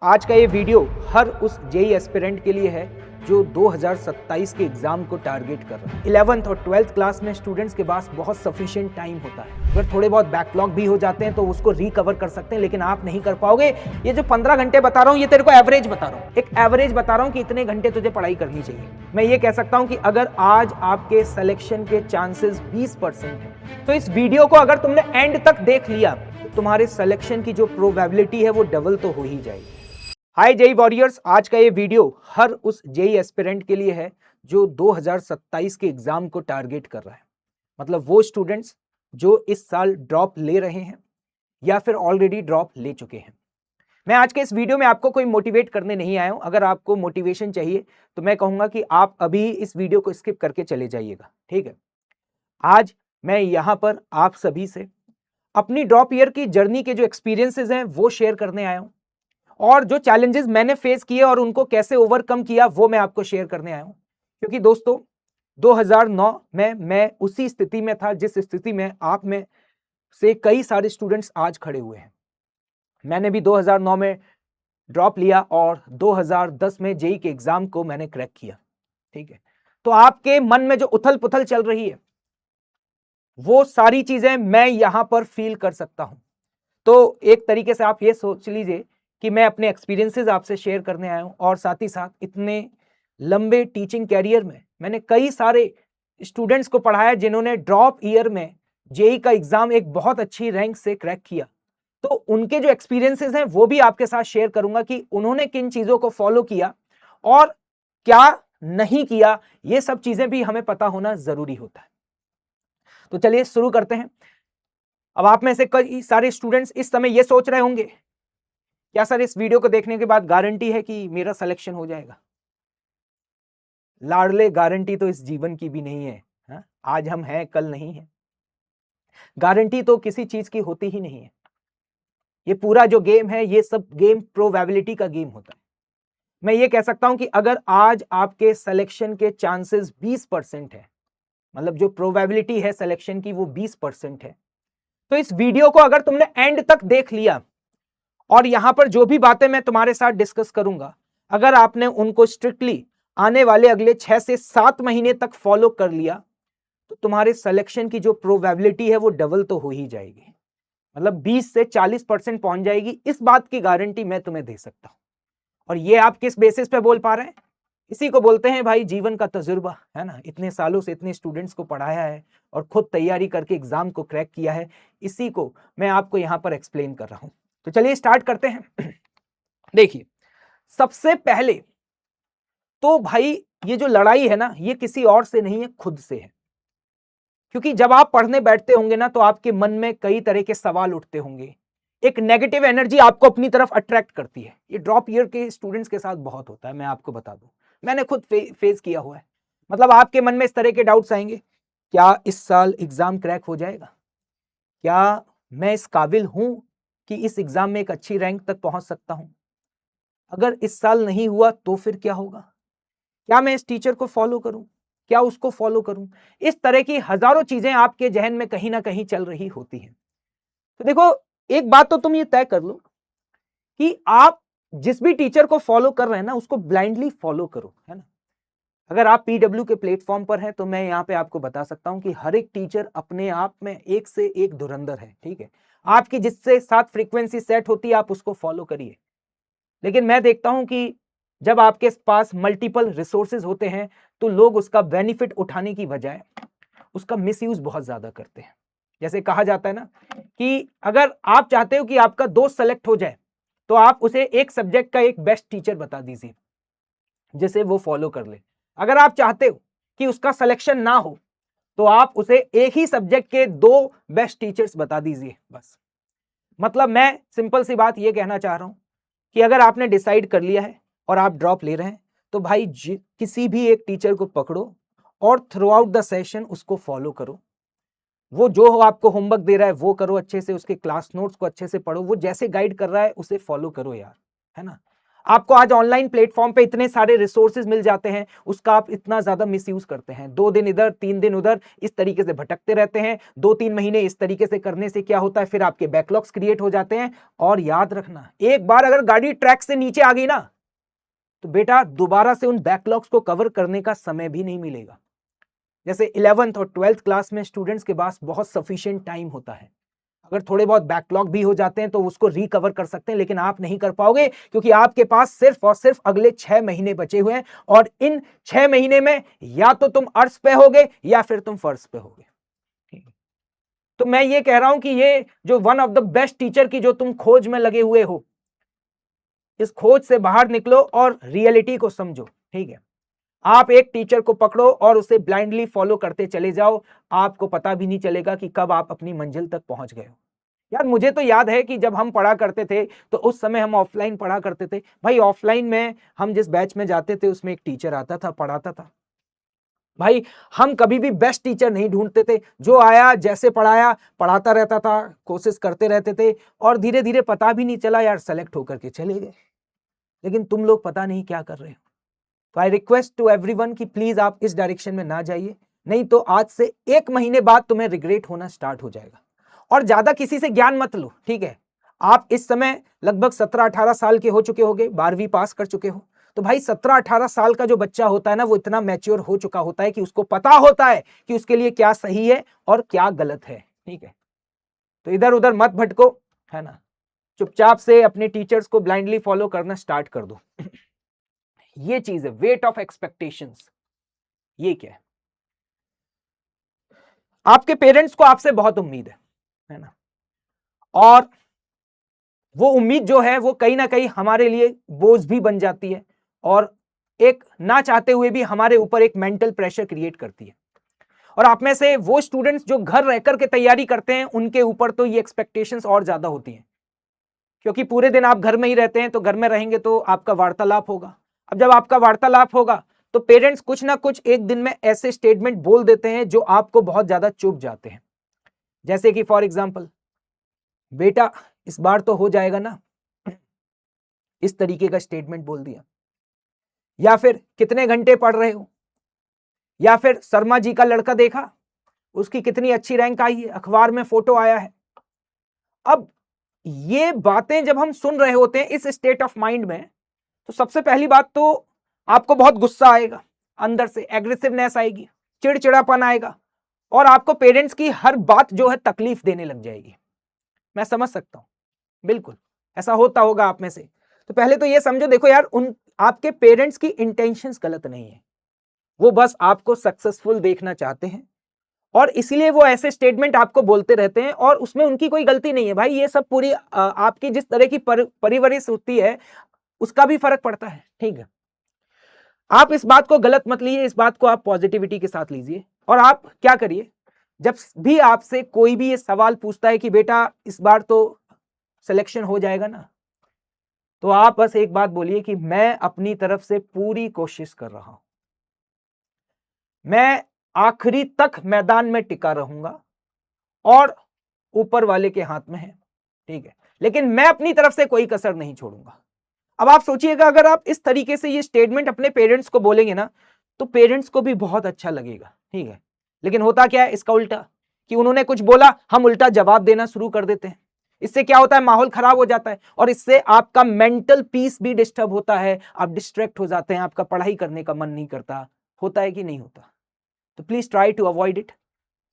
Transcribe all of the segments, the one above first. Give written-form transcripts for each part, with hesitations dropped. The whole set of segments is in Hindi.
आज का ये वीडियो हर उस जेई एस्पिरेंट के लिए है जो 2027 के एग्जाम को टारगेट कर रहा है। 11th और 12th क्लास में स्टूडेंट्स के पास बहुत सफिशिएंट टाइम होता है। अगर थोड़े बहुत बैकलॉग भी हो जाते हैं तो उसको रिकवर कर सकते हैं, लेकिन आप नहीं कर पाओगे। ये जो 15 घंटे बता रहा हूँ ये तेरे को एवरेज बता रहा हूँ, एक एवरेज बता रहा हूँ कि इतने घंटे तुझे पढ़ाई करनी चाहिए। मैं ये कह सकता हूँ कि अगर आज आपके सिलेक्शन के चांसेस 20% है तो इस वीडियो को अगर तुमने एंड तक देख लिया तो तुम्हारे सिलेक्शन की जो प्रोबेबिलिटी है वो डबल तो हो ही जाएगी। हाय जेई वॉरियर्स, आज का ये वीडियो हर उस जेई एस्पिरेंट के लिए है जो 2027 के एग्जाम को टारगेट कर रहा है। मतलब वो स्टूडेंट्स जो इस साल ड्रॉप ले रहे हैं या फिर ऑलरेडी ड्रॉप ले चुके हैं। मैं आज के इस वीडियो में आपको कोई मोटिवेट करने नहीं आया हूं। अगर आपको मोटिवेशन चाहिए तो मैं कहूंगा कि आप अभी इस वीडियो को स्किप करके चले जाइएगा, ठीक है। आज मैं यहां पर आप सभी से अपनी ड्रॉप ईयर की जर्नी के जो एक्सपीरियंसेस हैं वो शेयर करने आया हूं, और जो चैलेंजेस मैंने फेस किए और उनको कैसे ओवरकम किया वो मैं आपको शेयर करने आया हूं। क्योंकि दोस्तों 2009 में मैं उसी स्थिति में था जिस स्थिति में आप में से कई सारे स्टूडेंट्स आज खड़े हुए हैं। मैंने भी 2009 में ड्रॉप लिया और 2010 में जेई के एग्जाम को मैंने क्रैक किया, ठीक है। तो आपके मन में जो उथल पुथल चल रही है वो सारी चीजें मैं यहां पर फील कर सकता हूं। तो एक तरीके से आप ये सोच लीजिए कि मैं अपने एक्सपीरियंसेस आपसे शेयर करने आया हूं, और साथ ही साथ इतने लंबे टीचिंग कैरियर में मैंने कई सारे स्टूडेंट्स को पढ़ाया जिन्होंने ड्रॉप ईयर में जेई का एग्जाम एक बहुत अच्छी रैंक से क्रैक किया। तो उनके जो एक्सपीरियंसेस हैं वो भी आपके साथ शेयर करूंगा कि उन्होंने किन चीजों को फॉलो किया और क्या नहीं किया। ये सब चीजें भी हमें पता होना जरूरी होता है। तो चलिए शुरू करते हैं। अब आप में से कई सारे स्टूडेंट्स इस समय ये सोच रहे होंगे, क्या सर इस वीडियो को देखने के बाद गारंटी है कि मेरा सिलेक्शन हो जाएगा? लाडले, गारंटी तो इस जीवन की भी नहीं है। हा? आज हम हैं कल नहीं है। गारंटी तो किसी चीज की होती ही नहीं है। ये पूरा जो गेम है ये सब गेम प्रोबेबिलिटी का गेम होता है। मैं ये कह सकता हूं कि अगर आज आपके सिलेक्शन के चांसेस 20% है, मतलब जो प्रोबेबिलिटी है सिलेक्शन की वो 20% है, तो इस वीडियो को अगर तुमने एंड तक देख लिया और यहां पर जो भी बातें मैं तुम्हारे साथ डिस्कस करूंगा अगर आपने उनको स्ट्रिक्टली आने वाले अगले 6 से 7 महीने तक फॉलो कर लिया तो तुम्हारे सिलेक्शन की जो प्रोबेबिलिटी है वो डबल तो हो ही जाएगी। मतलब 20 से 40% पहुंच जाएगी। इस बात की गारंटी मैं तुम्हें दे सकता हूं। और ये आप किस बेसिस पे बोल पा रहे हैं? इसी को बोलते हैं भाई जीवन का तजुर्बा, है ना। इतने सालों से इतने स्टूडेंट्स को पढ़ाया है और खुद तैयारी करके एग्जाम को क्रैक किया है। इसी को मैं आपको यहां पर एक्सप्लेन कर रहा हूं। तो चलिए स्टार्ट करते हैं। देखिए, सबसे पहले तो भाई ये जो लड़ाई है ना ये किसी और से नहीं है, खुद से है। क्योंकि जब आप पढ़ने बैठते होंगे ना तो आपके मन में कई तरह के सवाल उठते होंगे। एक नेगेटिव एनर्जी आपको अपनी तरफ अट्रैक्ट करती है। ये ड्रॉप ईयर के स्टूडेंट्स के साथ बहुत होता है, मैं आपको बता दूं। मैंने खुद फेस किया हुआ है। मतलब आपके मन में इस तरह के डाउट्स आएंगे, क्या इस साल एग्जाम क्रैक हो जाएगा? क्या मैं इस काबिल हूं कि इस एग्जाम में एक अच्छी रैंक तक पहुंच सकता हूं? अगर इस साल नहीं हुआ तो फिर क्या होगा? क्या मैं इस टीचर को फॉलो करूं? क्या उसको फॉलो करूं? इस तरह की हजारों चीजें आपके जहन में कहीं ना कहीं चल रही होती हैं। तो देखो, एक बात तो तुम ये तय कर लो कि आप जिस भी टीचर को फॉलो कर रहे हैं ना उसको ब्लाइंडली फॉलो करो, है ना। अगर आप पीडब्ल्यू के प्लेटफॉर्म पर हैं तो मैं यहाँ पे आपको बता सकता हूं कि हर एक टीचर अपने आप में एक से एक धुरंधर है, ठीक है। आपकी जिससे साथ फ्रीक्वेंसी सेट होती है आप उसको फॉलो करिए। लेकिन मैं देखता हूं कि जब आपके पास मल्टीपल रिसोर्सेज होते हैं तो लोग उसका बेनिफिट उठाने की बजाय उसका मिसयूज बहुत ज्यादा करते हैं। जैसे कहा जाता है ना कि अगर आप चाहते हो कि आपका दोस्त सेलेक्ट हो जाए तो आप उसे एक सब्जेक्ट का एक बेस्ट टीचर बता दीजिए जिसे वो फॉलो कर ले। अगर आप चाहते हो कि उसका सिलेक्शन ना हो तो आप उसे एक ही सब्जेक्ट के 2 बेस्ट टीचर्स बता दीजिए, बस। मतलब मैं सिंपल सी बात ये कहना चाह रहा हूं कि अगर आपने डिसाइड कर लिया है और आप ड्रॉप ले रहे हैं तो भाई किसी भी एक टीचर को पकड़ो और थ्रू आउट द सेशन उसको फॉलो करो। वो जो हो आपको होमवर्क दे रहा है वो करो अच्छे से, उसके क्लास नोट्स को अच्छे से पढ़ो, वो जैसे गाइड कर रहा है उसे फॉलो करो यार, है ना। आपको आज ऑनलाइन प्लेटफॉर्म पे इतने सारे रिसोर्सेज मिल जाते हैं, उसका आप इतना ज्यादा मिसयूज करते हैं। 2 दिन इधर 3 दिन उधर इस तरीके से भटकते रहते हैं। 2-3 महीने इस तरीके से करने से क्या होता है, फिर आपके बैकलॉग्स क्रिएट हो जाते हैं। और याद रखना, एक बार अगर गाड़ी ट्रैक से नीचे आ गई ना, तो बेटा दोबारा से उन बैकलॉग्स को कवर करने का समय भी नहीं मिलेगा। जैसे 11th और 12th क्लास में स्टूडेंट्स के पास बहुत सफिशिएंट टाइम होता है, अगर थोड़े बहुत बैकलॉग भी हो जाते हैं तो उसको रिकवर कर सकते हैं, लेकिन आप नहीं कर पाओगे क्योंकि आपके पास सिर्फ और सिर्फ अगले 6 महीने बचे हुए हैं। और इन 6 महीने में या तो तुम अर्श पे होगे या फिर तुम फर्श पे होगे। तो मैं ये कह रहा हूं कि ये जो one of the best teacher की जो तुम खोज में लगे हुए हो, इस खोज से बाहर निकलो और रियलिटी को समझो। ठीक है, आप एक टीचर को पकड़ो और उसे ब्लाइंडली फॉलो करते चले जाओ, आपको पता भी नहीं चलेगा कि कब आप अपनी मंजिल तक पहुंच गए हो। यार मुझे तो याद है कि जब हम पढ़ा करते थे तो उस समय हम ऑफलाइन पढ़ा करते थे। भाई ऑफलाइन में हम जिस बैच में जाते थे उसमें एक टीचर आता था, पढ़ाता था। भाई हम कभी भी बेस्ट टीचर नहीं ढूंढते थे, जो आया जैसे पढ़ाया पढ़ाता रहता था, कोशिश करते रहते थे और धीरे धीरे पता भी नहीं चला यार, सेलेक्ट होकर के चले गए। लेकिन तुम लोग पता नहीं क्या कर रहे हो। तो आई रिक्वेस्ट टू एवरीवन कि प्लीज आप इस डायरेक्शन में ना जाइए, नहीं तो आज से 1 महीने बाद तुम्हें रिग्रेट होना स्टार्ट हो जाएगा। और ज्यादा किसी से ज्ञान मत लो, ठीक है। आप इस समय लगभग 17-18 साल के हो चुके होगे, 12वीं पास कर चुके हो। तो भाई 17-18 साल का जो बच्चा होता है ना, वो इतना मैच्योर हो चुका होता है कि उसको पता होता है कि उसके लिए क्या सही है और क्या गलत है। ठीक है, तो इधर उधर मत भटको, है ना। चुपचाप से अपने टीचर्स को ब्लाइंडली फॉलो करना स्टार्ट कर दो। ये चीज है वेट ऑफ एक्सपेक्टेशंस। ये क्या है, आपके पेरेंट्स को आपसे बहुत उम्मीद है ना। और वो उम्मीद जो है वो कहीं ना कहीं हमारे लिए बोझ भी बन जाती है और एक ना चाहते हुए भी हमारे ऊपर एक मेंटल प्रेशर क्रिएट करती है। और आप में से वो स्टूडेंट्स जो घर रहकर के तैयारी करते हैं, उनके ऊपर तो ये एक्सपेक्टेशंस और ज्यादा होती हैं, क्योंकि पूरे दिन आप घर में ही रहते हैं। तो घर में रहेंगे तो आपका वार्तालाप होगा। अब जब आपका वार्तालाप होगा तो पेरेंट्स कुछ ना कुछ एक दिन में ऐसे स्टेटमेंट बोल देते हैं जो आपको बहुत ज्यादा चुभ जाते हैं। जैसे कि फॉर एग्जाम्पल, बेटा इस बार तो हो जाएगा ना, इस तरीके का स्टेटमेंट बोल दिया। या फिर कितने घंटे पढ़ रहे हो, या फिर शर्मा जी का लड़का देखा, उसकी कितनी अच्छी रैंक आई है, अखबार में फोटो आया है। अब ये बातें जब हम सुन रहे होते हैं इस स्टेट ऑफ माइंड में, तो सबसे पहली बात तो आपको बहुत गुस्सा आएगा, अंदर से एग्रेसिवनेस आएगी, चिड़चिड़ापन आएगा और आपको पेरेंट्स की हर बात जो है तकलीफ देने लग जाएगी। मैं समझ सकता हूं, बिल्कुल ऐसा होता होगा आप में से। तो पहले तो ये समझो, देखो यार, उन आपके पेरेंट्स की इंटेंशंस गलत नहीं है, वो बस आपको सक्सेसफुल देखना चाहते हैं और इसीलिए वो ऐसे स्टेटमेंट आपको बोलते रहते हैं और उसमें उनकी कोई गलती नहीं है। भाई ये सब पूरी आपकी जिस तरह की परवरिश होती है उसका भी फर्क पड़ता है। ठीक है, आप इस बात को गलत मत लीजिए, इस बात को आप पॉजिटिविटी के साथ लीजिए। और आप क्या करिए, जब भी आपसे कोई भी ये सवाल पूछता है कि बेटा इस बार तो सिलेक्शन हो जाएगा ना, तो आप बस एक बात बोलिए कि मैं अपनी तरफ से पूरी कोशिश कर रहा हूं, मैं आखिरी तक मैदान में टिका रहूंगा और ऊपर वाले के हाथ में है। ठीक है, लेकिन मैं अपनी तरफ से कोई कसर नहीं छोड़ूंगा। अब आप सोचिएगा, अगर आप इस तरीके से ये स्टेटमेंट अपने पेरेंट्स को बोलेंगे ना, तो पेरेंट्स को भी बहुत अच्छा लगेगा। ठीक है, लेकिन होता क्या है इसका उल्टा, कि उन्होंने कुछ बोला, हम उल्टा जवाब देना शुरू कर देते हैं। इससे क्या होता है, माहौल खराब हो जाता है और इससे आपका मेंटल पीस भी डिस्टर्ब होता है, आप डिस्ट्रैक्ट हो जाते हैं, आपका पढ़ाई करने का मन नहीं करता। होता है कि नहीं होता? तो please try to avoid it.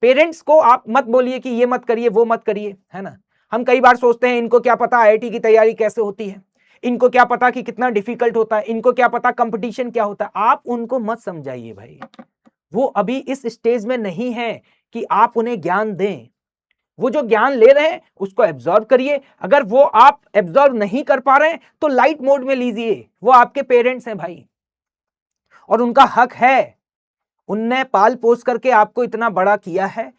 Parents को आप मत बोलिए कि ये मत करिए, वो मत करिए, है ना। हम कई बार सोचते हैं इनको क्या पता आईआईटी की तैयारी कैसे होती है, इनको क्या पता कि कितना डिफिकल्ट होता है, इनको क्या पता कंपटीशन क्या होता है। आप उनको मत समझाइए भाई, वो अभी इस स्टेज में नहीं है कि आप उन्हें ज्ञान दें। वो जो ज्ञान ले रहे हैं उसको एब्जॉर्ब करिए। अगर वो आप एब्जॉर्ब नहीं कर पा रहे हैं तो लाइट मोड में लीजिए। वो आपके पेरेंट्स हैं भाई, और उनका हक है, उनने पाल पोस करके आपको इतना बड़ा किया है,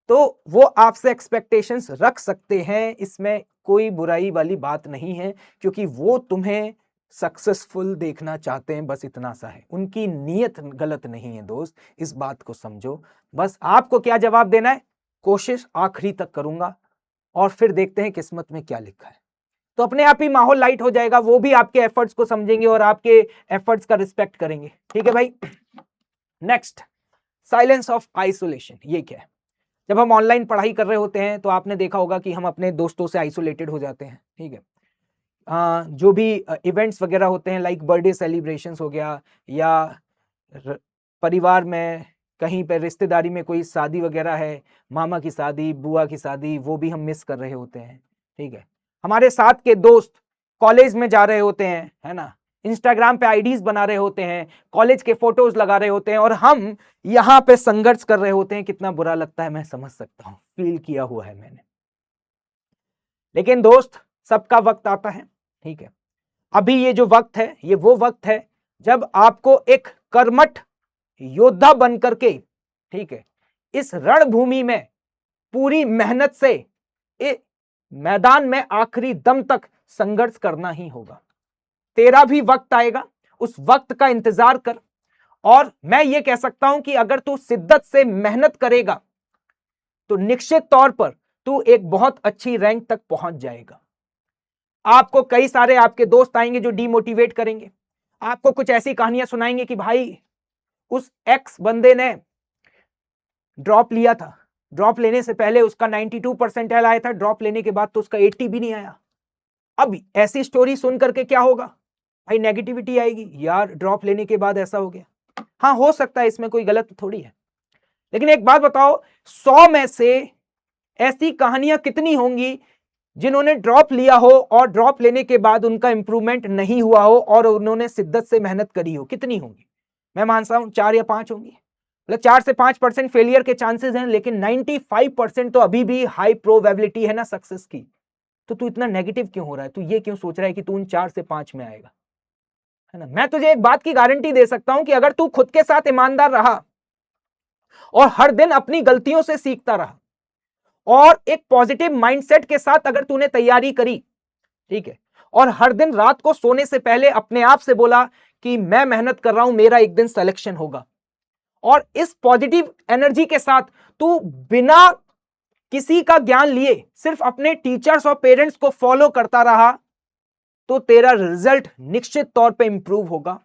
तो वो आपसे एक्सपेक्टेशंस रख सकते हैं। इसमें कोई बुराई वाली बात नहीं है, क्योंकि वो तुम्हें सक्सेसफुल देखना चाहते हैं, बस इतना सा है। उनकी नीयत गलत नहीं है दोस्त, इस बात को समझो। बस आपको क्या जवाब देना है, कोशिश आखिरी तक करूंगा और फिर देखते हैं किस्मत में क्या लिखा है। तो अपने आप ही माहौल लाइट हो जाएगा, वो भी आपके एफर्ट्स को समझेंगे और आपके एफर्ट्स का रिस्पेक्ट करेंगे। ठीक है भाई। Next, silence of isolation. ये क्या है? जब हम ऑनलाइन पढ़ाई कर रहे होते हैं तो आपने देखा होगा कि हम अपने दोस्तों से आइसोलेटेड हो जाते हैं। ठीक है। जो भी इवेंट्स वगैरह होते हैं, लाइक बर्थडे सेलिब्रेशंस हो गया, या परिवार में कहीं पे रिश्तेदारी में कोई शादी वगैरह है, मामा की शादी, बुआ की शादी, वो भी हम मिस कर रहे होते हैं। ठीक है। हमारे साथ के दोस्त कॉलेज में जा रहे होते हैं, है ना, इंस्टाग्राम पे आईडीज बना रहे होते हैं, कॉलेज के फोटोज लगा रहे होते हैं, और हम यहाँ पे संघर्ष कर रहे होते हैं। कितना बुरा लगता है, मैं समझ सकता हूँ, फील किया हुआ है मैंने। लेकिन दोस्त, सबका वक्त आता है। ठीक है। अभी ये जो वक्त है, ये वो वक्त है जब आपको एक कर्मठ योद्धा बनकर के, ठीक है, इस रणभूमि में पूरी मेहनत से इस मैदान में आखिरी दम तक संघर्ष करना ही होगा। तेरा भी वक्त आएगा, उस वक्त का इंतजार कर। और मैं ये कह सकता हूं कि अगर तू शिद्दत से मेहनत करेगा तो निश्चित तौर पर तू एक बहुत अच्छी रैंक तक पहुंच जाएगा। आपको कई सारे आपके दोस्त आएंगे जो डीमोटिवेट करेंगे, आपको कुछ ऐसी कहानियां सुनाएंगे कि भाई उस एक्स बंदे ने ड्रॉप लिया था, ड्रॉप लेने से पहले उसका 92 परसेंटाइल आया था, ड्रॉप लेने के बाद तो उसका 80 भी नहीं आया। अब ऐसी स्टोरी सुन करके क्या होगा भाई? नेगेटिविटी आएगी, यार ड्रॉप लेने के बाद ऐसा हो गया। हाँ, हो सकता है, इसमें कोई गलत थोड़ी है। लेकिन एक बात बताओ, 100 में से ऐसी कहानियां कितनी होंगी जिन्होंने ड्रॉप लिया हो और ड्रॉप लेने के बाद उनका इंप्रूवमेंट नहीं हुआ हो और उन्होंने शिद्दत से मेहनत करी हो? कितनी होंगी? मैं मानता हूं 4 या 5 होंगी। मतलब 4 से 5% फेलियर के चांसेस हैं, लेकिन 95% तो अभी भी हाई प्रोबेबिलिटी है ना सक्सेस की। तो तू इतना नेगेटिव क्यों हो रहा है? तू ये क्यों सोच रहा है कि तू उन 4 से 5 में आएगा? है ना। मैं तुझे एक बात की गारंटी दे सकता हूं कि अगर तू खुद के साथ ईमानदार रहा और हर दिन अपनी गलतियों से सीखता रहा और एक पॉजिटिव माइंडसेट के साथ अगर तूने तैयारी करी, ठीक है, और हर दिन रात को सोने से पहले अपने आप से बोला कि मैं मेहनत कर रहा हूं, मेरा एक दिन सिलेक्शन होगा, और इस पॉजिटिव एनर्जी के साथ तू बिना किसी का ज्ञान लिए सिर्फ अपने टीचर्स और पेरेंट्स को फॉलो करता रहा, तो तेरा रिजल्ट निश्चित तौर पे इंप्रूव होगा।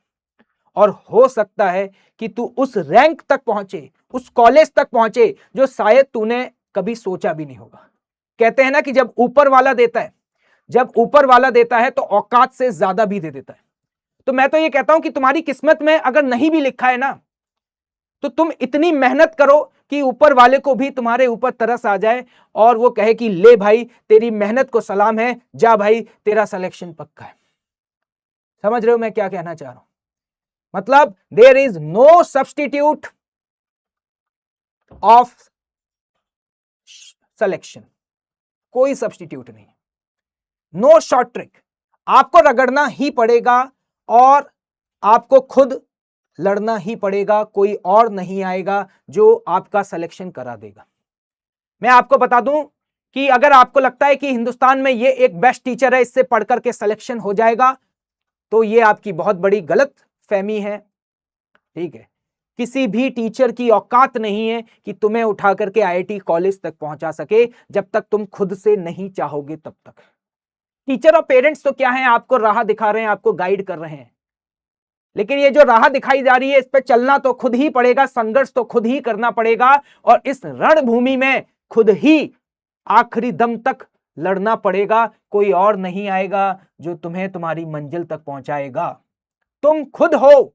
और हो सकता है कि तू उस रैंक तक पहुंचे, उस कॉलेज तक पहुंचे जो शायद तूने कभी सोचा भी नहीं होगा। कहते हैं ना कि जब ऊपर वाला देता है, जब ऊपर वाला देता है तो औकात से ज्यादा भी दे देता है। तो मैं तो ये कहता हूं कि तुम्हारी किस्मत में अगर नहीं भी लिखा है ना, तो तुम इतनी मेहनत करो कि ऊपर वाले को भी तुम्हारे ऊपर तरस आ जाए और वो कहे कि ले भाई, तेरी मेहनत को सलाम है, जा भाई, तेरा सिलेक्शन पक्का है। समझ रहे हो मैं क्या कहना चाह रहा हूं? मतलब there is no substitute of selection, कोई सब्स्टिट्यूट नहीं, नो शॉर्ट ट्रिक। आपको रगड़ना ही पड़ेगा और आपको खुद लड़ना ही पड़ेगा, कोई और नहीं आएगा जो आपका सिलेक्शन करा देगा। मैं आपको बता दूं कि अगर आपको लगता है कि हिंदुस्तान में ये एक बेस्ट टीचर है, इससे पढ़कर के सिलेक्शन हो जाएगा, तो ये आपकी बहुत बड़ी गलत फहमी है। ठीक है। किसी भी टीचर की औकात नहीं है कि तुम्हें उठा करके आईआईटी कॉलेज तक पहुंचा सके, जब तक तुम खुद से नहीं चाहोगे तब तक। टीचर और पेरेंट्स तो क्या है, आपको राह दिखा रहे हैं, आपको गाइड कर रहे हैं, लेकिन ये जो राह दिखाई जा रही है, इस पर चलना तो खुद ही पड़ेगा, संघर्ष तो खुद ही करना पड़ेगा, और इस रणभूमि में खुद ही आखिरी दम तक लड़ना पड़ेगा। कोई और नहीं आएगा जो तुम्हें तुम्हारी मंजिल तक पहुंचाएगा। तुम खुद हो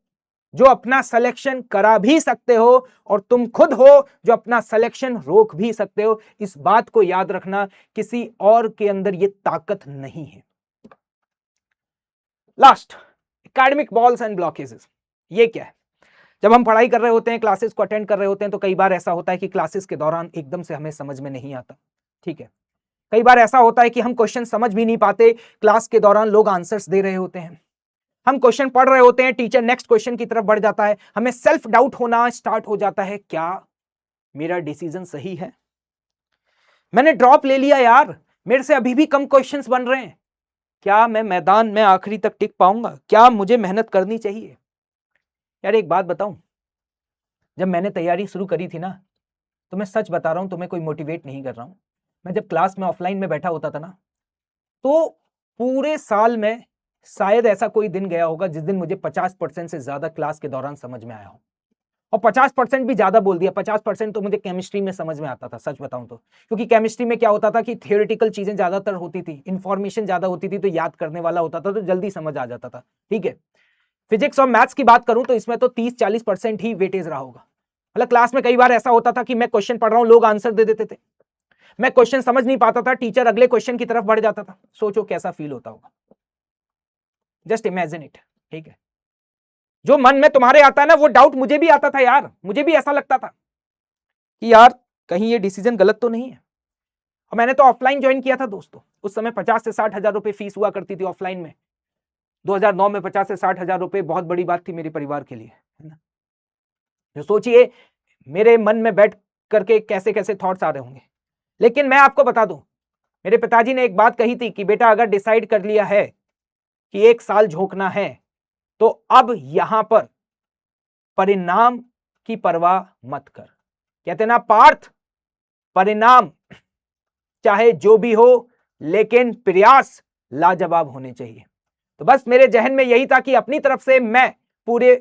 जो अपना सिलेक्शन करा भी सकते हो, और तुम खुद हो जो अपना सिलेक्शन रोक भी सकते हो। इस बात को याद रखना, किसी और के अंदर यह ताकत नहीं है। Last, academic balls and blockages. ये क्या है? जब हम पढ़ाई कर रहे होते हैं, क्लासेस को अटेंड कर रहे होते हैं, तो कई बार ऐसा होता है कि क्लासेस के दौरान एकदम से हमें समझ में नहीं आता। ठीक है। कई बार ऐसा होता है कि हम क्वेश्चन समझ भी नहीं पाते, क्लास के दौरान लोग आंसर्स दे रहे होते हैं, हम क्वेश्चन पढ़ रहे होते हैं, टीचर नेक्स्ट क्वेश्चन की तरफ बढ़ जाता है, हमें सेल्फ डाउट होना स्टार्ट हो जाता है, क्या मेरा डिसीजन सही है? मैंने ड्रॉप ले लिया यार, मेरे से अभी भी कम क्वेश्चंस बन रहे हैं, क्या मैं मैदान में आखिरी तक टिक पाऊंगा? क्या मुझे मेहनत करनी चाहिए? यार एक बात बताऊं, जब मैंने तैयारी शुरू करी थी ना, तो मैं सच बता रहा हूं, तुम्हें कोई मोटिवेट नहीं कर रहा हूं, मैं जब क्लास में ऑफलाइन में बैठा होता था ना, तो पूरे साल में शायद ऐसा कोई दिन गया होगा जिस दिन मुझे 50% से ज्यादा क्लास के दौरान समझ में आया हो। और 50% भी ज्यादा बोल दिया, 50% तो मुझे केमिस्ट्री में समझ में आता था, सच बताऊं तो। क्योंकि केमिस्ट्री में क्या होता था कि थियोरेटिकल चीजें ज्यादातर होती थी, इंफॉर्मेशन ज्यादा होती थी, तो याद करने वाला होता था, तो जल्दी समझ आ जाता था। ठीक है, फिजिक्स और मैथ्स की बात करूं तो इसमें तो 30-40% ही वेटेज रहा होगा। मतलब क्लास में कई बार ऐसा होता था कि मैं क्वेश्चन पढ़ रहा हूं, लोग आंसर दे देते थे, मैं क्वेश्चन समझ नहीं पाता था, टीचर अगले क्वेश्चन की तरफ बढ़ जाता था। सोचो कैसा फील होता होगा, जस्ट इमेजिन इट। ठीक है, जो मन में तुम्हारे आता है ना, वो डाउट मुझे भी आता था यार, मुझे भी ऐसा लगता था कि यार कहीं ये डिसीजन गलत तो नहीं है। और मैंने तो ऑफलाइन ज्वाइन किया था दोस्तों, उस समय 50 से 60 हजार रुपए फीस हुआ करती थी ऑफलाइन में। 2009 में 50 से 60 हजार रुपए बहुत बड़ी बात थी मेरे परिवार के लिए, है ना। जो सोचिए मेरे मन में बैठ करके कैसे कैसे थॉट्स आ रहे होंगे। लेकिन मैं आपको बता दूं, मेरे पिताजी ने एक बात कही थी कि बेटा अगर डिसाइड कर लिया है कि 1 साल झोंकना है, तो अब यहां पर परिणाम की परवाह मत कर। कहते ना पार्थ, परिणाम चाहे जो भी हो, लेकिन प्रयास लाजवाब होने चाहिए। तो बस मेरे जहन में यही था कि अपनी तरफ से मैं पूरे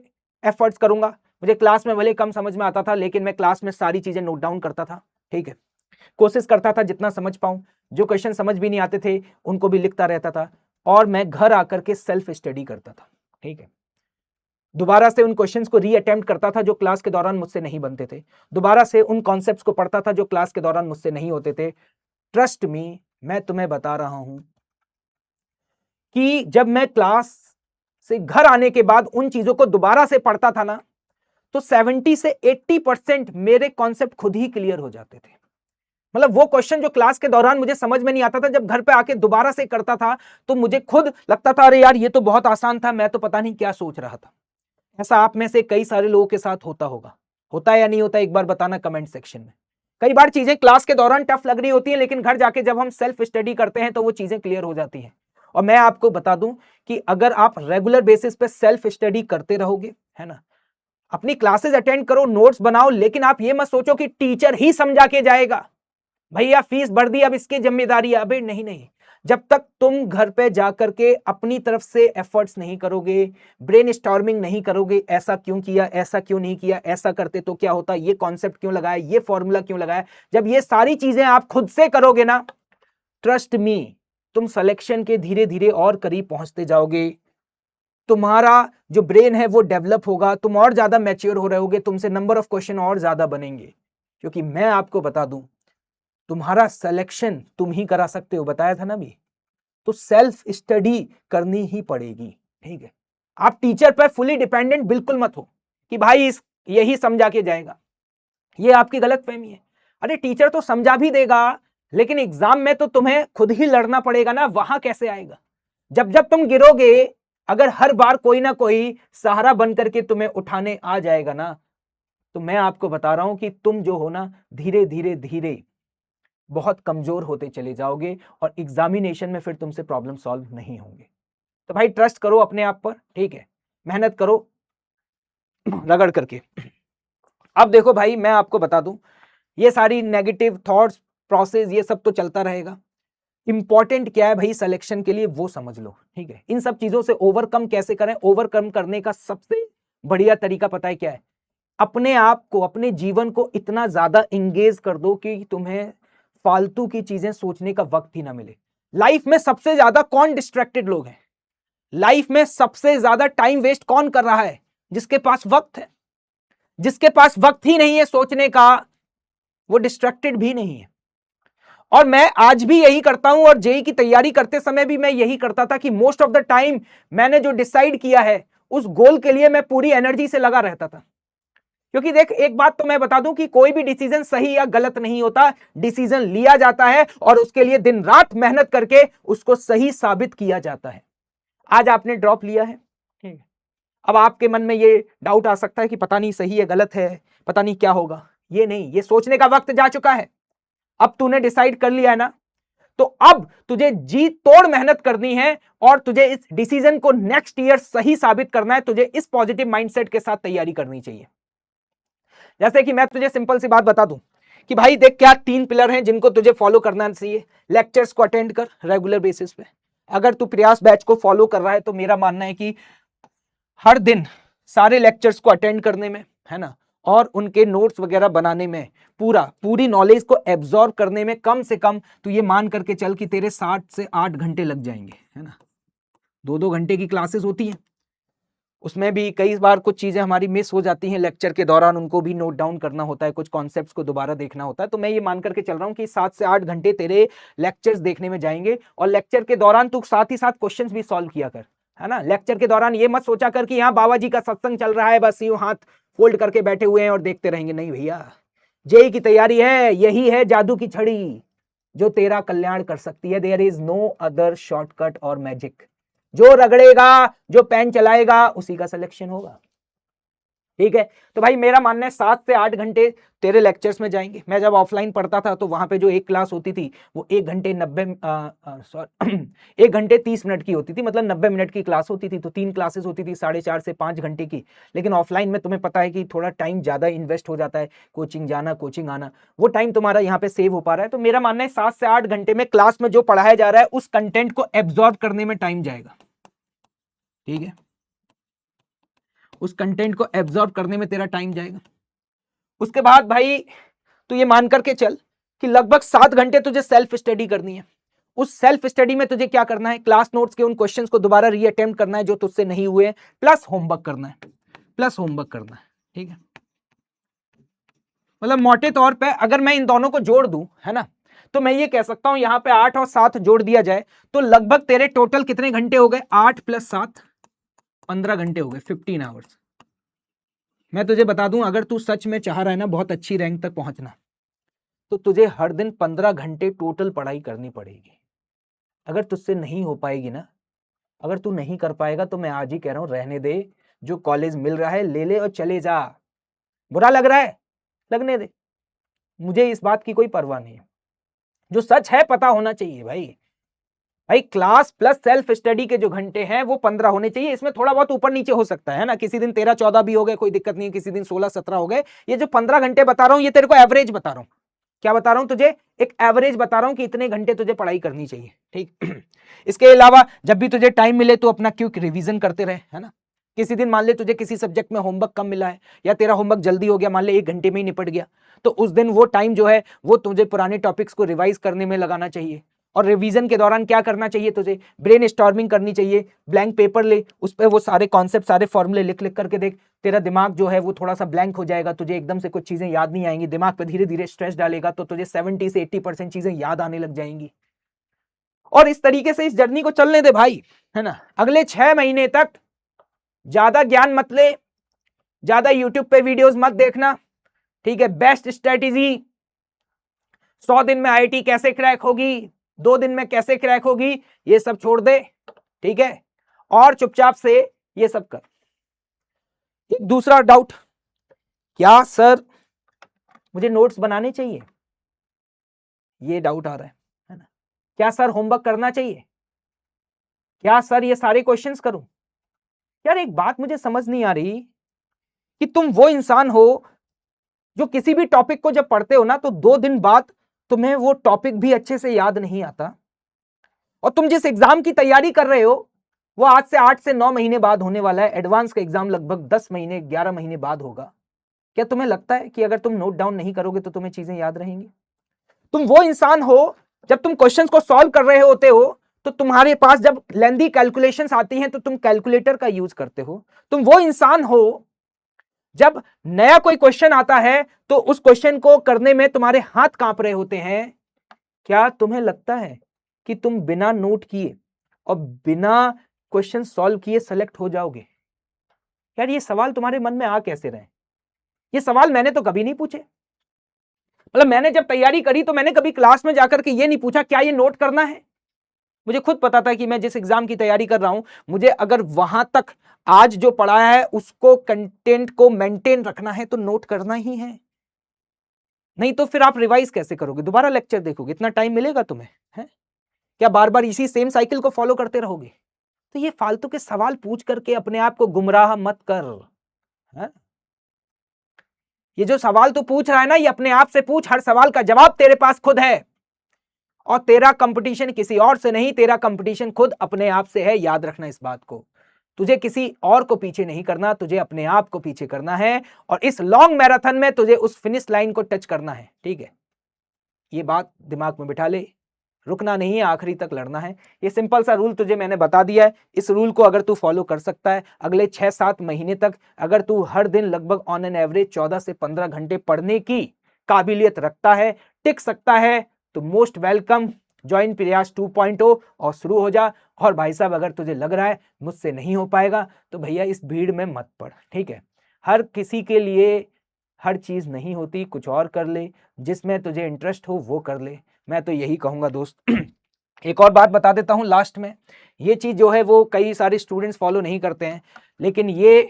एफर्ट्स करूंगा। मुझे क्लास में भले कम समझ में आता था, लेकिन मैं क्लास में सारी चीजें नोट डाउन करता था। ठीक है, कोशिश करता था जितना समझ पाऊं, जो क्वेश्चन समझ भी नहीं आते थे उनको भी लिखता रहता था, और मैं घर आकर के सेल्फ स्टडी करता था। ठीक है, दोबारा से उन क्वेश्चंस को री अटेम्प्ट करता था जो क्लास के दौरान मुझसे नहीं बनते थे, दोबारा से उन कॉन्सेप्ट्स को पढ़ता था जो क्लास के दौरान मुझसे नहीं होते थे। ट्रस्ट मी, मैं तुम्हें बता रहा हूं कि जब मैं क्लास से घर आने के बाद उन चीजों को दोबारा से पढ़ता था ना, तो 70 से 80% मेरे कॉन्सेप्ट खुद ही क्लियर हो जाते थे। मतलब वो क्वेश्चन जो क्लास के दौरान मुझे समझ में नहीं आता था, जब घर पे आके दोबारा से करता था तो मुझे खुद लगता था अरे यार ये तो बहुत आसान था, मैं तो पता नहीं क्या सोच रहा था। ऐसा आप में से कई सारे लोगों के साथ होता होगा, होता है या नहीं होता, एक बार बताना कमेंट सेक्शन में। कई बार चीजें क्लास के दौरान टफ लग रही होती है, लेकिन घर जाके जब हम सेल्फ स्टडी करते हैं तो वो चीजें क्लियर हो जाती हैं। और मैं आपको बता दूं कि अगर आप रेगुलर बेसिस पे सेल्फ स्टडी करते रहोगे, है ना, अपनी क्लासेस अटेंड करो, नोट्स बनाओ, लेकिन आप ये मत सोचो कि टीचर ही समझा के जाएगा, भैया फीस बढ़ दी अब इसकी जिम्मेदारी है। अबे नहीं नहीं, जब तक तुम घर पे जाकर के अपनी तरफ से एफर्ट्स नहीं करोगे, ब्रेन स्टॉर्मिंग नहीं करोगे, ऐसा क्यों किया, ऐसा क्यों नहीं किया, ऐसा करते तो क्या होता, ये कॉन्सेप्ट क्यों लगाया, ये फॉर्मूला क्यों लगाया, जब ये सारी चीजें आप खुद से करोगे ना, ट्रस्ट मी, तुम सिलेक्शन के धीरे धीरे और करीब पहुंचते जाओगे। तुम्हारा जो ब्रेन है वो डेवलप होगा, तुम और ज्यादा मैच्योर हो रहे होगे, तुमसे नंबर ऑफ क्वेश्चन और ज्यादा बनेंगे। क्योंकि मैं आपको बता दूं, तुम्हारा सिलेक्शन तुम ही करा सकते हो, बताया था ना भी, तो सेल्फ स्टडी करनी ही पड़ेगी। ठीक है, आप टीचर पर फुली डिपेंडेंट बिल्कुल मत हो कि भाई इस यही समझा के जाएगा, ये आपकी गलतफहमी है। अरे टीचर तो समझा भी देगा, लेकिन एग्जाम में तो तुम्हें खुद ही लड़ना पड़ेगा ना, वहां कैसे आएगा। जब जब तुम गिरोगे, अगर हर बार कोई ना कोई सहारा बन करके तुम्हें उठाने आ जाएगा ना, तो मैं आपको बता रहा हूं कि तुम जो हो ना, धीरे धीरे धीरे बहुत कमजोर होते चले जाओगे, और एग्जामिनेशन में फिर तुमसे प्रॉब्लम सॉल्व नहीं होंगे। तो भाई ट्रस्ट करो अपने आप पर, ठीक है, मेहनत करो रगड़ करके। अब देखो भाई, मैं आपको बता दूं, ये सारी नेगेटिव थॉट्स, प्रोसेस, ये सब तो चलता रहेगा। इंपॉर्टेंट क्या है भाई सिलेक्शन के लिए, वो समझ लो। ठीक है, इन सब चीजों से ओवरकम कैसे करें, ओवरकम करने का सबसे बढ़िया तरीका पता है क्या है, अपने आप को, अपने जीवन को इतना ज्यादा इंगेज कर दो कि तुम्हें फालतू की चीजें सोचने का वक्त ही ना मिले। लाइफ में सबसे ज्यादा कौन डिस्ट्रैक्टेड लोग हैं, लाइफ में सबसे ज्यादा टाइम वेस्ट कौन कर रहा है, जिसके पास वक्त है। जिसके पास वक्त ही नहीं है सोचने का, वो डिस्ट्रैक्टेड भी नहीं है। और मैं आज भी यही करता हूं, और जेई की तैयारी करते समय भी मैं यही करता था कि मोस्ट ऑफ द टाइम मैंने जो डिसाइड किया है उस गोल के लिए मैं पूरी एनर्जी से लगा रहता था। क्योंकि देख, एक बात तो मैं बता दूं कि कोई भी डिसीजन सही या गलत नहीं होता, डिसीजन लिया जाता है और उसके लिए दिन रात मेहनत करके उसको सही साबित किया जाता है। आज आपने ड्रॉप लिया है, ठीक है, अब आपके मन में ये डाउट आ सकता है कि पता नहीं सही है गलत है, पता नहीं क्या होगा। ये नहीं, ये सोचने का वक्त जा चुका है। अब तूने डिसाइड कर लिया है ना, तो अब तुझे जी तोड़ मेहनत करनी है, और तुझे इस डिसीजन को नेक्स्ट ईयर सही साबित करना है। तुझे इस पॉजिटिव माइंडसेट के साथ तैयारी करनी चाहिए। जैसे कि मैं तुझे सिंपल सी बात बता दूं कि भाई देख, क्या 3 पिलर हैं जिनको तुझे फॉलो करना चाहिए। लेक्चर्स को अटेंड कर रेगुलर बेसिस पे, अगर तू प्रयास बैच को फॉलो कर रहा है तो मेरा मानना है कि हर दिन सारे लेक्चर्स को अटेंड करने में, है ना, और उनके नोट्स वगैरह बनाने में, पूरी नॉलेज को एब्जॉर्ब करने में कम से कम तू ये मान करके चल कि तेरे 7 से 8 घंटे लग जाएंगे, है ना। 2-2 घंटे की क्लासेस होती हैं, उसमें भी कई बार कुछ चीजें हमारी मिस हो जाती हैं लेक्चर के दौरान, उनको भी नोट डाउन करना होता है, कुछ कॉन्सेप्ट्स को दोबारा देखना होता है। तो मैं ये मान करके चल रहा हूँ कि 7 से 8 घंटे तेरे लेक्चर्स देखने में जाएंगे, और लेक्चर के दौरान तू साथ ही साथ क्वेश्चंस भी सॉल्व किया कर, है ना। लेक्चर के दौरान ये मत सोचा कर कि यहाँ बाबा जी का सत्संग चल रहा है, बस यूं हाथ फोल्ड करके बैठे हुए हैं और देखते रहेंगे। नहीं भैया, जेई की तैयारी है, यही है जादू की छड़ी जो तेरा कल्याण कर सकती है। There is no other shortcut और मैजिक। जो रगड़ेगा, जो पेन चलाएगा, उसी का सिलेक्शन होगा, ठीक है। तो भाई मेरा मानना है 7 से 8 घंटे तेरे लेक्चर्स में जाएंगे। मैं जब ऑफलाइन पढ़ता था तो वहां पे जो एक क्लास होती थी वो 1 घंटे 1 घंटे 30 मिनट की होती थी, मतलब 90 मिनट की क्लास होती थी। तो 3 क्लासेस होती थी 4.5 से 5 घंटे की। लेकिन ऑफलाइन में तुम्हें पता है कि थोड़ा टाइम ज्यादा इन्वेस्ट हो जाता है, कोचिंग जाना, कोचिंग आना, वो टाइम तुम्हारा यहाँ पे सेव हो पा रहा है। तो मेरा मानना है 7 से 8 घंटे में क्लास में जो पढ़ाया जा रहा है उस कंटेंट को एब्जॉर्ब करने में टाइम जाएगा, ठीक है। उस कंटेंट को एब्जॉर्ब करने में तेरा टाइम जाएगा। उसके बाद भाई तू ये मान करके चल कि लगभग 7 घंटे तुझे सेल्फ स्टडी करनी है। उस सेल्फ स्टडी में तुझे क्या करना है, क्लास नोट्स के उन क्वेश्चंस को दोबारा रीअटेम्प्ट करना है जो तुझसे नहीं हुए, प्लस होमवर्क करना है, ठीक है। मतलब मोटे तौर पे अगर मैं इन दोनों को जोड़ दूं, है ना, तो मैं ये कह सकता हूं यहां पे 8 और 7 जोड़ दिया जाए तो लगभग तेरे टोटल कितने घंटे हो गए, 8 + 7 15 घंटे हो गए, 15 आवर्स। मैं तुझे बता दूं, अगर तू सच में चाह रहा है ना बहुत अच्छी रैंक तक पहुंचना, तो तुझे हर दिन 15 घंटे टोटल पढ़ाई करनी पड़ेगी। अगर तुझसे नहीं हो पाएगी ना, अगर तू नहीं कर पाएगा तो मैं आज ही कह रहा हूं रहने दे, जो कॉलेज मिल रहा है ले ले और चले जा। बुरा लग रहा है, लगने दे, मुझे इस बात की कोई परवाह नहीं है। जो सच है पता होना चाहिए भाई। भाई क्लास प्लस सेल्फ स्टडी के जो घंटे हैं वो 15 होने चाहिए। इसमें थोड़ा बहुत ऊपर नीचे हो सकता है ना, किसी दिन 13-14 भी हो गए, कोई दिक्कत नहीं है, किसी दिन 16-17 हो गए। ये जो 15 घंटे बता रहा हूं ये तेरे को एवरेज बता रहा हूं। क्या बता रहा हूं तुझे, एक एवरेज बता रहा हूं कि इतने घंटे तुझे पढ़ाई करनी चाहिए, ठीक। इसके अलावा जब भी तुझे टाइम मिले तो अपना क्विक रिवीजन करते रहे, है ना। किसी दिन मान ले तुझे किसी सब्जेक्ट में होमवर्क कम मिला है या तेरा होमवर्क जल्दी हो गया, मान ले 1 घंटे में ही निपट गया, तो उस दिन वो टाइम जो है वो तुझे पुराने टॉपिक्स को रिवाइज करने में लगाना चाहिए। और रिवीजन के दौरान क्या करना चाहिए, तुझे ब्रेन स्टॉर्मिंग करनी चाहिए। ब्लैंक पेपर ले, उस पर वो सारे कॉन्सेप्ट, सारे फॉर्मूले लिख लिख करके देख। तेरा दिमाग जो है वो थोड़ा सा ब्लैंक हो जाएगा, तुझे एकदम से कुछ चीजें याद नहीं आएंगी, दिमाग पे धीरे धीरे स्ट्रेस डालेगा तो तुझे 70 से 80% चीजें याद आने लग जाएंगी। और इस तरीके से इस जर्नी को चलने दे भाई, है ना। अगले 6 महीने तक ज्यादा ज्ञान मत ले, ज्यादा यूट्यूब पे वीडियोस मत देखना, ठीक है। बेस्ट स्ट्रेटेजी 100 दिन में आईआईटी कैसे क्रैक होगी, 2 दिन में कैसे क्रैक होगी, ये सब छोड़ दे, ठीक है, और चुपचाप से ये सब कर। एक दूसरा डाउट, क्या सर मुझे नोट्स बनाने चाहिए, ये डाउट आ रहा है ना। क्या सर होमवर्क करना चाहिए, क्या सर ये सारे क्वेश्चंस करूं। यार एक बात मुझे समझ नहीं आ रही कि तुम वो इंसान हो जो किसी भी टॉपिक को जब पढ़ते हो ना तो 2 दिन बाद तुम्हें वो टॉपिक भी अच्छे से याद नहीं आता, और तुम जिस एग्जाम की तैयारी कर रहे हो वो आज से 8 से 9 महीने बाद होने वाला है। एडवांस का एग्जाम लगभग 10 महीने 11 महीने बाद होगा। क्या तुम्हें लगता है कि अगर तुम नोट डाउन नहीं करोगे तो तुम्हें चीजें याद रहेंगी। तुम वो इंसान हो जब तुम क्वेश्चंस को सॉल्व कर रहे होते हो तो तुम्हारे पास जब लेंदी कैलकुलेशंस आती हैं तो तुम कैलकुलेटर का यूज करते हो। तुम वो इंसान हो जब नया कोई क्वेश्चन आता है तो उस क्वेश्चन को करने में तुम्हारे हाथ कांप रहे होते हैं। क्या तुम्हें लगता है कि तुम बिना नोट किए और बिना क्वेश्चन सॉल्व किए सेलेक्ट हो जाओगे। यार ये सवाल तुम्हारे मन में आ कैसे रहे, ये सवाल मैंने तो कभी नहीं पूछे। मतलब मैंने जब तैयारी करी तो मैंने कभी क्लास में जाकर के ये नहीं पूछा क्या ये नोट करना है। मुझे खुद पता था कि मैं जिस एग्जाम की तैयारी कर रहा हूं मुझे अगर वहां तक आज जो पढ़ाया है उसको कंटेंट को मेंटेन रखना है तो नोट करना ही है। नहीं तो फिर आप रिवाइज कैसे करोगे, दोबारा लेक्चर देखोगे, इतना टाइम मिलेगा तुम्हें, है क्या बार बार इसी सेम साइकिल को फॉलो करते रहोगे। तो ये फालतू के सवाल पूछ करके अपने आप को गुमराह मत कर, है? ये जो सवाल तू पूछ रहा है ना ये अपने आप से पूछ, हर सवाल का जवाब तेरे पास खुद है। और तेरा कंपटीशन किसी और से नहीं, तेरा कंपटीशन खुद अपने आप से है। याद रखना इस बात को। तुझे किसी और को पीछे नहीं करना, तुझे अपने आप को पीछे करना है और इस लॉन्ग मैराथन में तुझे उस फिनिश लाइन को टच करना है। ठीक है, ये बात दिमाग में बिठा ले। रुकना नहीं है, आखिरी तक लड़ना है। ये सिंपल सा रूल तुझे मैंने बता दिया है। इस रूल को अगर तू फॉलो कर सकता है अगले 6-7 महीने तक, अगर तू हर दिन लगभग ऑन एन एवरेज 14 से 15 घंटे पढ़ने की काबिलियत रखता है, टिक सकता है, तो मोस्ट वेलकम, ज्वाइन प्रयास 2.0 और शुरू हो जा। और भाई साहब, अगर तुझे लग रहा है मुझसे नहीं हो पाएगा तो भैया इस भीड़ में मत पड़। ठीक है, हर किसी के लिए हर चीज नहीं होती, कुछ और कर ले, जिसमें तुझे इंटरेस्ट हो वो कर ले। मैं तो यही कहूंगा दोस्त। एक और बात बता देता हूं लास्ट में, ये चीज जो है वो कई सारे स्टूडेंट्स फॉलो नहीं करते हैं, लेकिन ये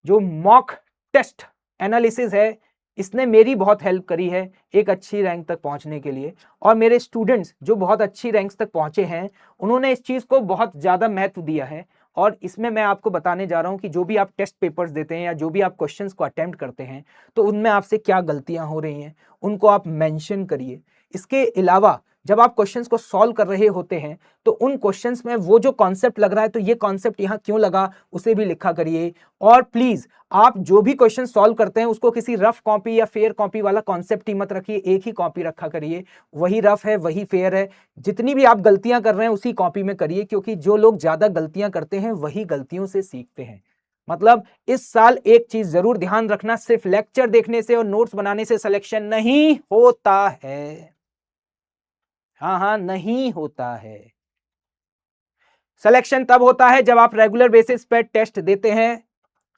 जो मॉक टेस्ट एनालिसिस है इसने मेरी बहुत हेल्प करी है एक अच्छी रैंक तक पहुंचने के लिए। और मेरे स्टूडेंट्स जो बहुत अच्छी रैंक्स तक पहुंचे हैं उन्होंने इस चीज को बहुत ज्यादा महत्व दिया है। और इसमें मैं आपको बताने जा रहा हूं कि जो भी आप टेस्ट पेपर्स देते हैं या जो भी आप क्वेश्चंस को अटेम्प्ट करते हैं तो उनमें आपसे क्या गलतियां हो रही हैं उनको आप मेंशन करिए। इसके अलावा जब आप क्वेश्चंस को सॉल्व कर रहे होते हैं तो उन क्वेश्चंस में वो जो कॉन्सेप्ट लग रहा है तो ये कॉन्सेप्ट यहाँ क्यों लगा उसे भी लिखा करिए। और प्लीज आप जो भी क्वेश्चन सॉल्व करते हैं उसको किसी रफ कॉपी या फेयर कॉपी वाला कॉन्सेप्ट ही मत रखिए, एक ही कॉपी रखा करिए। वही रफ है वही फेयर है, जितनी भी आप गलतियां कर रहे हैं उसी कॉपी में करिए, क्योंकि जो लोग ज्यादा गलतियां करते हैं वही गलतियों से सीखते हैं। मतलब इस साल एक चीज जरूर ध्यान रखना, सिर्फ लेक्चर देखने से और नोट्स बनाने से सिलेक्शन नहीं होता है। हाँ, नहीं होता है। सिलेक्शन तब होता है जब आप रेगुलर बेसिस पर टेस्ट देते हैं।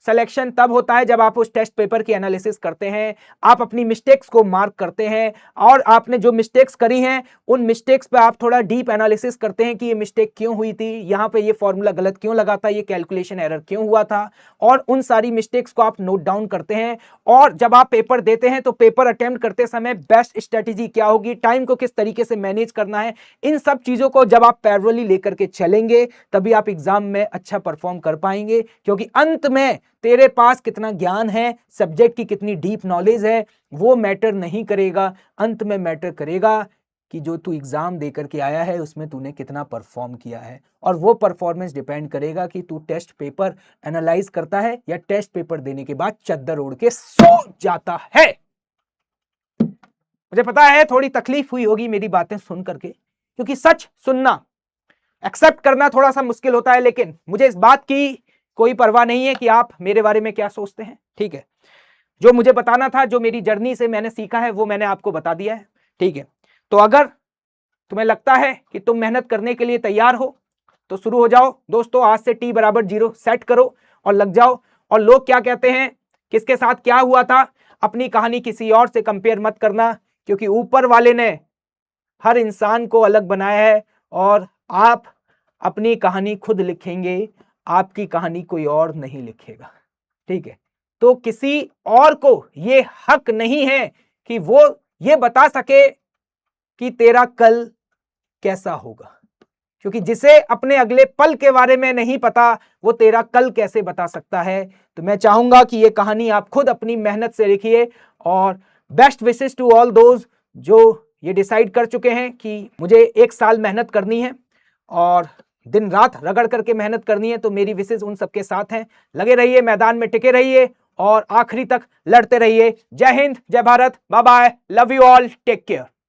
सिलेक्शन तब होता है जब आप उस टेस्ट पेपर की एनालिसिस करते हैं, आप अपनी मिस्टेक्स को मार्क करते हैं और आपने जो मिस्टेक्स करी हैं उन मिस्टेक्स पे आप थोड़ा डीप एनालिसिस करते हैं कि ये मिस्टेक क्यों हुई थी, यहां पे ये फॉर्मूला गलत क्यों लगा था, ये कैलकुलेशन एरर क्यों हुआ था, और उन सारी मिस्टेक्स को आप नोट डाउन करते हैं। और जब आप पेपर देते हैं तो पेपर अटेम्प्ट करते समय बेस्ट स्ट्रेटेजी क्या होगी, टाइम को किस तरीके से मैनेज करना है, इन सब चीजों को जब आप पैरेलली लेकर के चलेंगे तभी आप एग्जाम में अच्छा परफॉर्म कर पाएंगे। क्योंकि अंत में तेरे पास कितना ज्ञान है, सब्जेक्ट की कितनी डीप नॉलेज है, वो मैटर नहीं करेगा। अंत में मैटर करेगा कि जो तू एग्जाम देकर के आया है उसमें तूने कितना परफॉर्म किया है। और वो परफॉर्मेंस डिपेंड करेगा कि तू टेस्ट पेपर एनालाइज करता है या टेस्ट पेपर देने के बाद चद्दर ओढ़ के सो जाता है। मुझे पता है थोड़ी तकलीफ हुई होगी मेरी बातें सुन करके, क्योंकि सच सुनना, एक्सेप्ट करना थोड़ा सा मुश्किल होता है, लेकिन मुझे इस बात की कोई परवाह नहीं है कि आप मेरे बारे में क्या सोचते हैं। ठीक है, जो मुझे बताना था, जो मेरी जर्नी से मैंने सीखा है वो मैंने आपको बता दिया है। ठीक है, तो अगर तुम्हें लगता है कि तुम मेहनत करने के लिए तैयार हो तो शुरू हो जाओ दोस्तों। आज से t = 0 सेट करो और लग जाओ। और लोग क्या कहते हैं, किसके साथ क्या हुआ था, अपनी कहानी किसी और से कंपेयर मत करना, क्योंकि ऊपर वाले ने हर इंसान को अलग बनाया है और आप अपनी कहानी खुद लिखेंगे, आपकी कहानी कोई और नहीं लिखेगा। ठीक है, तो किसी और को ये हक नहीं है कि वो ये बता सके कि तेरा कल कैसा होगा, क्योंकि जिसे अपने अगले पल के बारे में नहीं पता वो तेरा कल कैसे बता सकता है। तो मैं चाहूंगा कि ये कहानी आप खुद अपनी मेहनत से लिखिए। और best wishes to all those जो ये डिसाइड कर चुके हैं कि मुझे 1 साल मेहनत करनी है और दिन रात रगड़ करके मेहनत करनी है, तो मेरी विशेष उन सबके साथ हैं। लगे रहिए, मैदान में टिके रहिए और आखिरी तक लड़ते रहिए। जय हिंद, जय Bharat, bye bye, love you all, take care.